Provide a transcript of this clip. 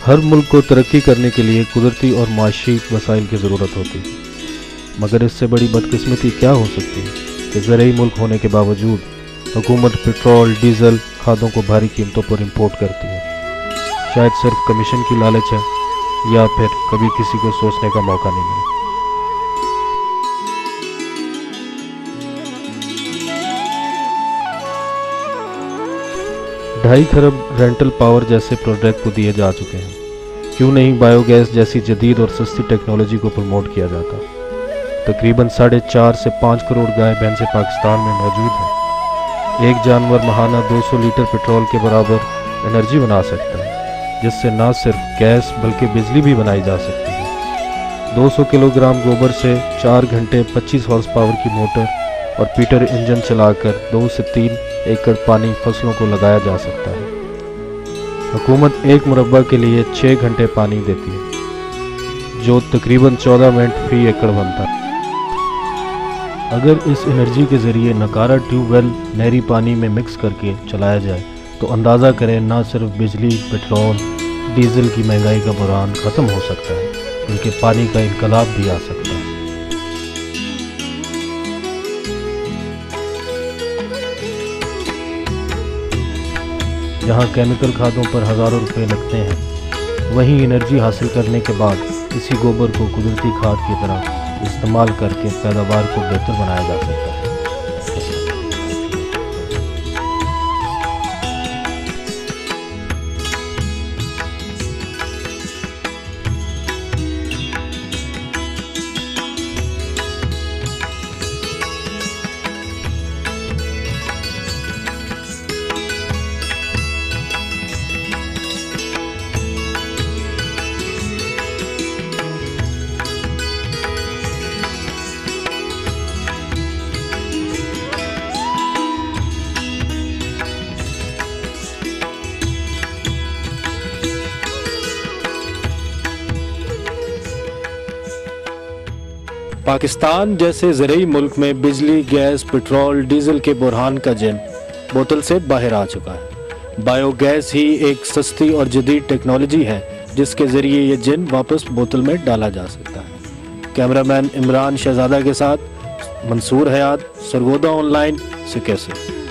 ہر ملک کو ترقی کرنے کے لیے قدرتی اور معاشی وسائل کی ضرورت ہوتی ہے، مگر اس سے بڑی بدقسمتی کیا ہو سکتی ہے کہ زرعی ملک ہونے کے باوجود حکومت پٹرول، ڈیزل، کھادوں کو بھاری قیمتوں پر امپورٹ کرتی ہے۔ شاید صرف کمیشن کی لالچ ہے یا پھر کبھی کسی کو سوچنے کا موقع نہیں ملا۔ 2.5 خرب رینٹل پاور جیسے پروڈکٹ کو دیے جا چکے ہیں، کیوں نہیں بایو گیس جیسی جدید اور سستی ٹیکنالوجی کو پروموٹ کیا جاتا؟ تقریباً 4.5 سے 5 کروڑ گائے بھینسیں پاکستان میں موجود ہیں۔ ایک جانور ماہانہ 200 لیٹر پٹرول کے برابر انرجی بنا سکتا ہے، جس سے نہ صرف گیس بلکہ بجلی بھی بنائی جا سکتی ہے۔ 200 کلو گرام گوبر سے 4 گھنٹے 25 ہارس پاور کی موٹر اور پیٹر انجن چلا کر 2 سے 3 ایکڑ پانی فصلوں کو لگایا جا سکتا ہے۔ حکومت 1 مربع کے لیے 6 گھنٹے پانی دیتی ہے، جو تقریباً 14 منٹ فی ایکڑ بنتا ہے۔ اگر اس انرجی کے ذریعے نکارہ ٹیوب ویل نہری پانی میں مکس کر کے چلایا جائے تو اندازہ کریں نہ صرف بجلی، پٹرول، ڈیزل کی مہنگائی کا بحران ختم ہو سکتا ہے بلکہ پانی کا انقلاب بھی آ سکتا ہے۔ جہاں کیمیکل کھادوں پر ہزاروں روپے لگتے ہیں، وہیں انرجی حاصل کرنے کے بعد اسی گوبر کو قدرتی کھاد کی طرح استعمال کر کے پیداوار کو بہتر بنایا جا سکتا ہے۔ پاکستان جیسے زرعی ملک میں بجلی، گیس، پٹرول، ڈیزل کے بحران کا جن بوتل سے باہر آ چکا ہے۔ بایو گیس ہی ایک سستی اور جدید ٹیکنالوجی ہے جس کے ذریعے یہ جن واپس بوتل میں ڈالا جا سکتا ہے۔ کیمرامین عمران شہزادہ کے ساتھ منصور حیات، سرگودا آن لائن، سکیسر۔